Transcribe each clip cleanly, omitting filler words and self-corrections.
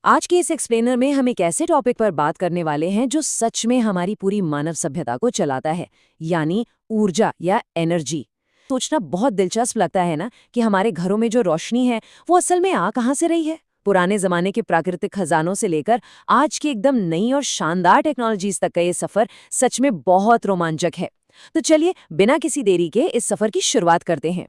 आज के इस एक्सप्लेनर में हम एक ऐसे टॉपिक पर बात करने वाले हैं जो सच में हमारी पूरी मानव सभ्यता को चलाता है, यानी ऊर्जा या एनर्जी। सोचना बहुत दिलचस्प लगता है ना कि हमारे घरों में जो रोशनी है वो असल में आ कहाँ से रही है। पुराने जमाने के प्राकृतिक खजानों से लेकर आज की एकदम नई और शानदार टेक्नोलॉजीज तक का ये सफर सच में बहुत रोमांचक है। तो चलिए बिना किसी देरी के इस सफर की शुरुआत करते हैं।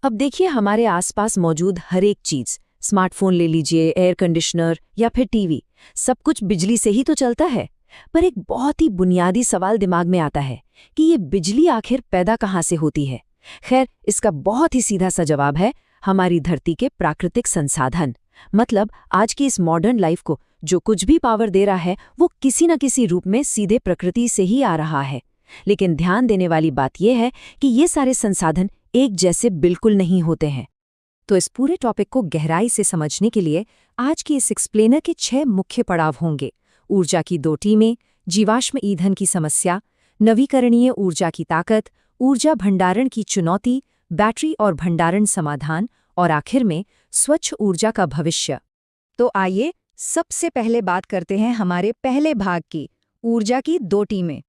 अब देखिए, हमारे आसपास मौजूद हर एक चीज, स्मार्टफोन ले लीजिए, एयर कंडीशनर या फिर टीवी, सब कुछ बिजली से ही तो चलता है। पर एक बहुत ही बुनियादी सवाल दिमाग में आता है कि ये बिजली आखिर पैदा कहाँ से होती है। खैर, इसका बहुत ही सीधा सा जवाब है हमारी धरती के प्राकृतिक संसाधन। मतलब आज की इस मॉडर्न लाइफ को जो कुछ भी पावर दे रहा है वो किसी न किसी रूप में सीधे प्रकृति से ही आ रहा है। लेकिन ध्यान देने वाली बात यह है कि ये सारे संसाधन एक जैसे बिल्कुल नहीं होते हैं। तो इस पूरे टॉपिक को गहराई से समझने के लिए आज की इस एक्सप्लेनर के 6 मुख्य पड़ाव होंगे। ऊर्जा की 2 टीमें, जीवाश्म ईंधन की समस्या, नवीकरणीय ऊर्जा की ताकत, ऊर्जा भंडारण की चुनौती, बैटरी और भंडारण समाधान, और आखिर में स्वच्छ ऊर्जा का भविष्य। तो आइए सबसे पहले बात करते हैं हमारे पहले भाग की, ऊर्जा की 2 टीमें।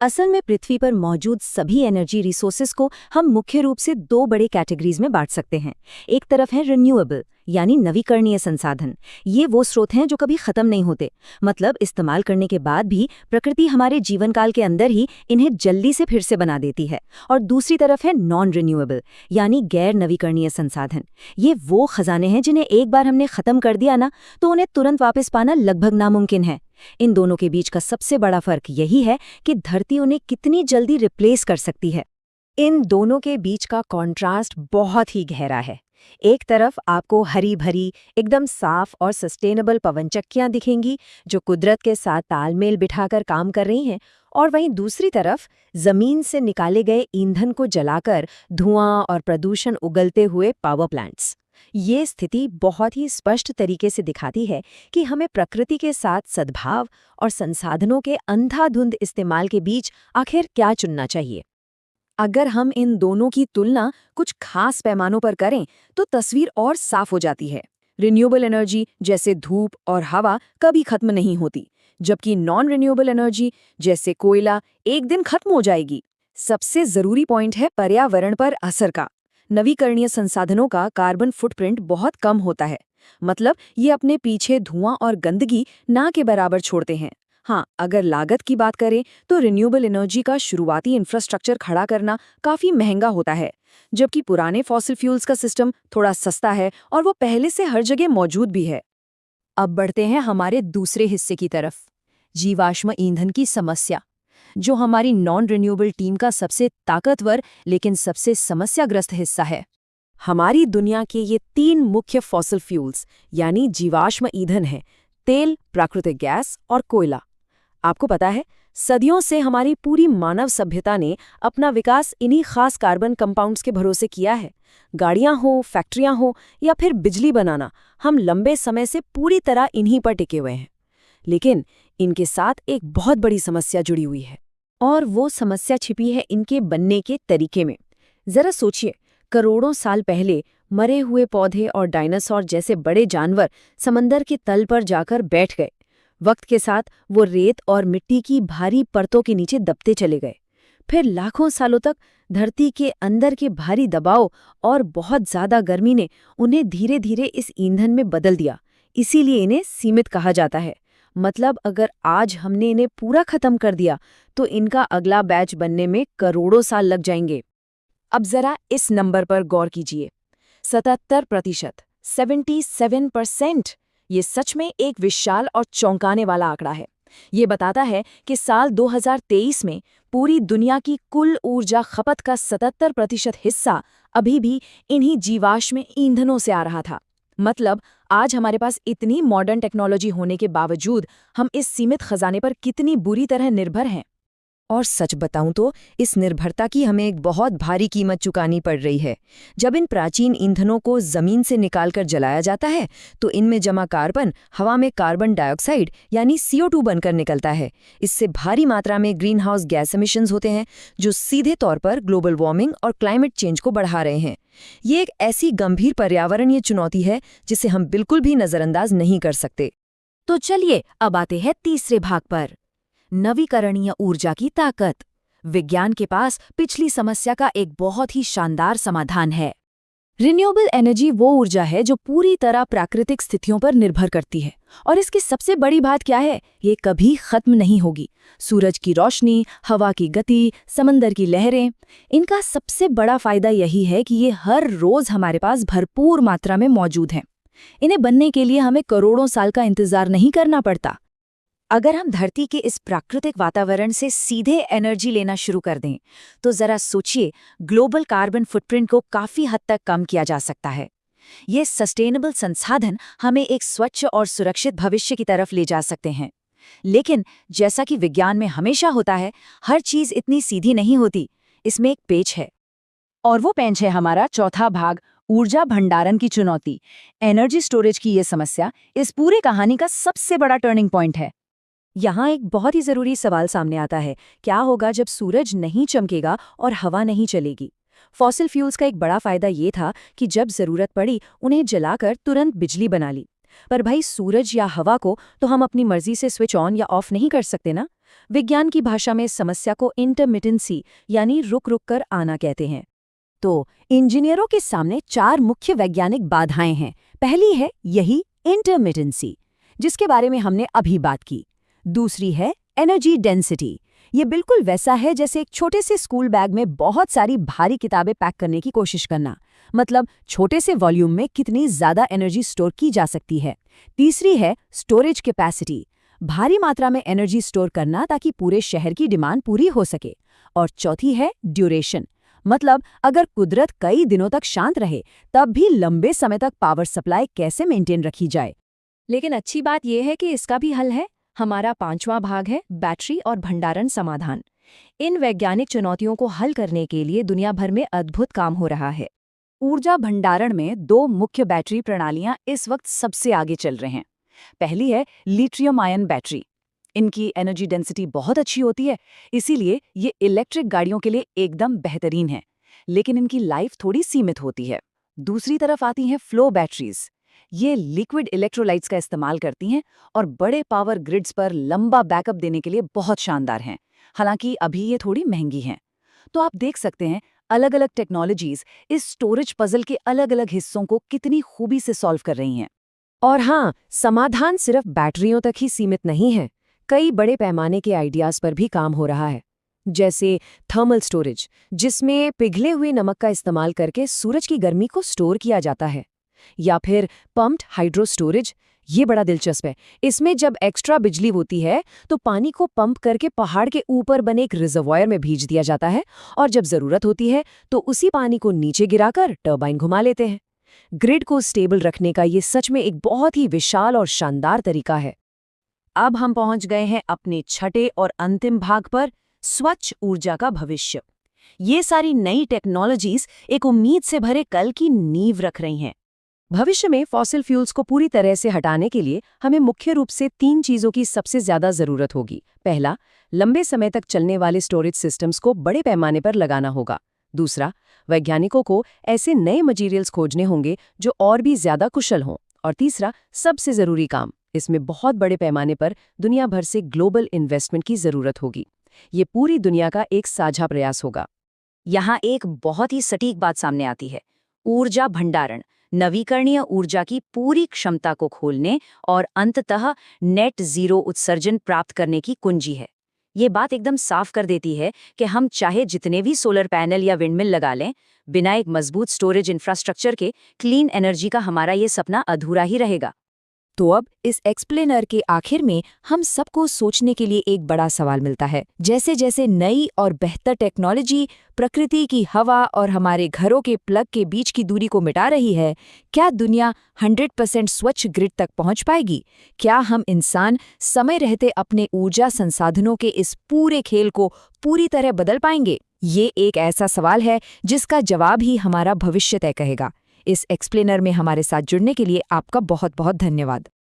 असल में पृथ्वी पर मौजूद सभी एनर्जी रिसोर्सेज को हम मुख्य रूप से 2 बड़े कैटेगरीज में बांट सकते हैं। एक तरफ है रिन्यूएबल यानी नवीकरणीय संसाधन। ये वो स्रोत हैं जो कभी खत्म नहीं होते, मतलब इस्तेमाल करने के बाद भी प्रकृति हमारे जीवन काल के अंदर ही इन्हें जल्दी से फिर से बना देती है। और दूसरी तरफ है नॉन रिन्यूएबल यानी गैर नवीकरणीय संसाधन। ये वो खजाने हैं जिन्हें एक बार हमने खत्म कर दिया ना, तो उन्हें तुरंत वापस पाना लगभग नामुमकिन है। इन दोनों के बीच का सबसे बड़ा फर्क यही है कि धरती उन्हें कितनी जल्दी रिप्लेस कर सकती है। इन दोनों के बीच का कॉन्ट्रास्ट बहुत ही गहरा है। एक तरफ आपको हरी भरी, एकदम साफ और सस्टेनेबल पवनचक्कियां दिखेंगी जो कुदरत के साथ तालमेल बिठाकर काम कर रही हैं, और वहीं दूसरी तरफ जमीन से निकाले गए ईंधन को जलाकर धुआं और प्रदूषण उगलते हुए पावर प्लांट्स। ये स्थिति बहुत ही स्पष्ट तरीके से दिखाती है कि हमें प्रकृति के साथ सद्भाव और संसाधनों के अंधाधुंध इस्तेमाल के बीच आखिर क्या चुनना चाहिए। अगर हम इन दोनों की तुलना कुछ खास पैमानों पर करें तो तस्वीर और साफ हो जाती है। रिन्यूएबल एनर्जी जैसे धूप और हवा कभी खत्म नहीं होती, जबकि नॉन रिन्यूएबल एनर्जी जैसे कोयला एक दिन खत्म हो जाएगी। सबसे जरूरी पॉइंट है पर्यावरण पर असर का। नवीकरणीय संसाधनों का कार्बन फुटप्रिंट बहुत कम होता है, मतलब ये अपने पीछे धुआं और गंदगी ना के बराबर छोड़ते हैं। हाँ, अगर लागत की बात करें तो रिन्यूएबल एनर्जी का शुरुआती इंफ्रास्ट्रक्चर खड़ा करना काफ़ी महंगा होता है, जबकि पुराने फॉसिल फ्यूल्स का सिस्टम थोड़ा सस्ता है और वो पहले से हर जगह मौजूद भी है। अब बढ़ते हैं हमारे दूसरे हिस्से की तरफ, जीवाश्म ईंधन की समस्या, जो हमारी नॉन रिन्यूएबल टीम का सबसे ताकतवर लेकिन सबसे समस्याग्रस्त हिस्सा है। हमारी दुनिया के ये 3 मुख्य फॉसिल फ्यूल्स यानी जीवाश्म ईंधन हैं: तेल, प्राकृतिक गैस और कोयला। आपको पता है, सदियों से हमारी पूरी मानव सभ्यता ने अपना विकास इन्हीं खास कार्बन कंपाउंड्स के भरोसे किया है। गाड़ियां हो, फैक्ट्रियां हो या फिर बिजली बनाना, हम लंबे समय से पूरी तरह इन्हीं पर टिके हुए हैं। लेकिन इनके साथ एक बहुत बड़ी समस्या जुड़ी हुई है, और वो समस्या छिपी है इनके बनने के तरीके में। जरा सोचिए, करोड़ों साल पहले मरे हुए पौधे और डायनासोर जैसे बड़े जानवर समंदर के तल पर जाकर बैठ गए। वक्त के साथ वो रेत और मिट्टी की भारी परतों के नीचे दबते चले गए। फिर लाखों सालों तक धरती के अंदर के भारी दबाव और बहुत ज्यादा गर्मी ने उन्हें धीरे धीरे इस ईंधन में बदल दिया। इसीलिए इन्हें सीमित कहा जाता है। मतलब अगर आज हमने इन्हें पूरा खत्म कर दिया तो इनका अगला बैच बनने में करोड़ों साल लग जाएंगे। अब जरा इस नंबर पर गौर कीजिए, 77%, 77%। ये सच में एक विशाल और चौंकाने वाला आंकड़ा है। ये बताता है कि साल 2023 में पूरी दुनिया की कुल ऊर्जा खपत का 77% हिस्सा अभी भी इन्हीं जीवाश्म ईंधनों से आ रहा था। मतलब आज हमारे पास इतनी मॉडर्न टेक्नोलॉजी होने के बावजूद हम इस सीमित खजाने पर कितनी बुरी तरह निर्भर हैं। और सच बताऊं तो इस निर्भरता की हमें एक बहुत भारी कीमत चुकानी पड़ रही है। जब इन प्राचीन ईंधनों को जमीन से निकालकर जलाया जाता है तो इनमें जमा कार्बन हवा में कार्बन डाइऑक्साइड यानी CO2 बनकर निकलता है। इससे भारी मात्रा में ग्रीन हाउस गैस एमिशंस होते हैं जो सीधे तौर पर ग्लोबल वार्मिंग और क्लाइमेट चेंज को बढ़ा रहे हैं। ये एक ऐसी गंभीर पर्यावरणीय चुनौती है जिसे हम बिल्कुल भी नज़रअंदाज नहीं कर सकते। तो चलिए अब आते हैं तीसरे भाग पर, नवीकरणीय ऊर्जा की ताकत। विज्ञान के पास पिछली समस्या का एक बहुत ही शानदार समाधान है। रिन्यूएबल एनर्जी वो ऊर्जा है जो पूरी तरह प्राकृतिक स्थितियों पर निर्भर करती है, और इसकी सबसे बड़ी बात क्या है, ये कभी खत्म नहीं होगी। सूरज की रोशनी, हवा की गति, समंदर की लहरें, इनका सबसे बड़ा फायदा यही है कि ये हर रोज हमारे पास भरपूर मात्रा में मौजूद हैं। इन्हें बनने के लिए हमें करोड़ों साल का इंतजार नहीं करना पड़ता। अगर हम धरती के इस प्राकृतिक वातावरण से सीधे एनर्जी लेना शुरू कर दें, तो जरा सोचिए, ग्लोबल कार्बन फुटप्रिंट को काफी हद तक कम किया जा सकता है। ये सस्टेनेबल संसाधन हमें एक स्वच्छ और सुरक्षित भविष्य की तरफ ले जा सकते हैं। लेकिन जैसा कि विज्ञान में हमेशा होता है, हर चीज इतनी सीधी नहीं होती। इसमें एक पेच है, और वो पेंच है हमारा चौथा भाग, ऊर्जा भंडारण की चुनौती। एनर्जी स्टोरेज की ये समस्या इस पूरी कहानी का सबसे बड़ा टर्निंग पॉइंट है। यहाँ एक बहुत ही जरूरी सवाल सामने आता है, क्या होगा जब सूरज नहीं चमकेगा और हवा नहीं चलेगी? फॉसिल फ्यूल्स का एक बड़ा फायदा ये था कि जब जरूरत पड़ी उन्हें जलाकर तुरंत बिजली बना ली। पर भाई, सूरज या हवा को तो हम अपनी मर्जी से स्विच ऑन या ऑफ नहीं कर सकते ना। विज्ञान की भाषा में इस समस्या को इंटरमिटेंसी यानी रुक रुक कर आना कहते हैं। तो इंजीनियरों के सामने 4 मुख्य वैज्ञानिक बाधाएं हैं। पहली है यही इंटरमिटेंसी, जिसके बारे में हमने अभी बात की। दूसरी है एनर्जी डेंसिटी। ये बिल्कुल वैसा है जैसे एक छोटे से स्कूल बैग में बहुत सारी भारी किताबें पैक करने की कोशिश करना, मतलब छोटे से वॉल्यूम में कितनी ज्यादा एनर्जी स्टोर की जा सकती है। तीसरी है स्टोरेज कैपेसिटी, भारी मात्रा में एनर्जी स्टोर करना ताकि पूरे शहर की डिमांड पूरी हो सके। और चौथी है ड्यूरेशन, मतलब अगर कुदरत कई दिनों तक शांत रहे तब भी लंबे समय तक पावर सप्लाई कैसे मेंटेन रखी जाए। लेकिन अच्छी बात यह है कि इसका भी हल है। हमारा 5वां भाग है बैटरी और भंडारण समाधान। इन वैज्ञानिक चुनौतियों को हल करने के लिए दुनिया भर में अद्भुत काम हो रहा है। ऊर्जा भंडारण में 2 मुख्य बैटरी प्रणालियां इस वक्त सबसे आगे चल रहे हैं। पहली है लिथियम आयन बैटरी। इनकी एनर्जी डेंसिटी बहुत अच्छी होती है, इसीलिए ये इलेक्ट्रिक गाड़ियों के लिए एकदम बेहतरीन है, लेकिन इनकी लाइफ थोड़ी सीमित होती है। दूसरी तरफ आती हैं फ्लो बैटरीज। ये लिक्विड इलेक्ट्रोलाइट्स का इस्तेमाल करती हैं और बड़े पावर ग्रिड्स पर लंबा बैकअप देने के लिए बहुत शानदार हैं। हालांकि अभी ये थोड़ी महंगी हैं। तो आप देख सकते हैं अलग अलग टेक्नोलॉजीज इस स्टोरेज पजल के अलग अलग हिस्सों को कितनी खूबी से सॉल्व कर रही हैं। और हाँ, समाधान सिर्फ बैटरियों तक ही सीमित नहीं है। कई बड़े पैमाने के आइडियाज पर भी काम हो रहा है, जैसे थर्मल स्टोरेज, जिसमें पिघले हुए नमक का इस्तेमाल करके सूरज की गर्मी को स्टोर किया जाता है, या फिर पम्प्ड हाइड्रो स्टोरेज। ये बड़ा दिलचस्प है। इसमें जब एक्स्ट्रा बिजली होती है तो पानी को पंप करके पहाड़ के ऊपर बने एक रिजर्वॉयर में भेज दिया जाता है, और जब जरूरत होती है तो उसी पानी को नीचे गिराकर टरबाइन घुमा लेते हैं। ग्रिड को स्टेबल रखने का ये सच में एक बहुत ही विशाल और शानदार तरीका है। अब हम पहुंच गए हैं अपने छठे और अंतिम भाग पर, स्वच्छ ऊर्जा का भविष्य। ये सारी नई टेक्नोलॉजीज एक उम्मीद से भरे कल की नींव रख रही हैं। भविष्य में फॉसिल फ्यूल्स को पूरी तरह से हटाने के लिए हमें मुख्य रूप से 3 चीजों की सबसे ज्यादा जरूरत होगी। पहला, लंबे समय तक चलने वाले स्टोरेज सिस्टम्स को बड़े पैमाने पर लगाना होगा। दूसरा, वैज्ञानिकों को ऐसे नए मटेरियल्स खोजने होंगे जो और भी ज्यादा कुशल हों। और तीसरा, सबसे जरूरी काम, इसमें बहुत बड़े पैमाने पर दुनिया भर से ग्लोबल इन्वेस्टमेंट की जरूरत होगी। ये पूरी दुनिया का एक साझा प्रयास होगा। यहाँ एक बहुत ही सटीक बात सामने आती है। ऊर्जा भंडारण नवीकरणीय ऊर्जा की पूरी क्षमता को खोलने और अंततः नेट जीरो उत्सर्जन प्राप्त करने की कुंजी है। ये बात एकदम साफ कर देती है कि हम चाहे जितने भी सोलर पैनल या विंडमिल लगा लें, बिना एक मजबूत स्टोरेज इंफ्रास्ट्रक्चर के क्लीन एनर्जी का हमारा ये सपना अधूरा ही रहेगा। तो अब इस एक्सप्लेनर के आखिर में हम सबको सोचने के लिए एक बड़ा सवाल मिलता है। जैसे जैसे नई और बेहतर टेक्नोलॉजी प्रकृति की हवा और हमारे घरों के प्लग के बीच की दूरी को मिटा रही है, क्या दुनिया 100% स्वच्छ ग्रिड तक पहुंच पाएगी? क्या हम इंसान समय रहते अपने ऊर्जा संसाधनों के इस पूरे खेल को पूरी तरह बदल पाएंगे? ये एक ऐसा सवाल है जिसका जवाब ही हमारा भविष्य तय करेगा। इस एक्सप्लेनर में हमारे साथ जुड़ने के लिए आपका बहुत बहुत धन्यवाद।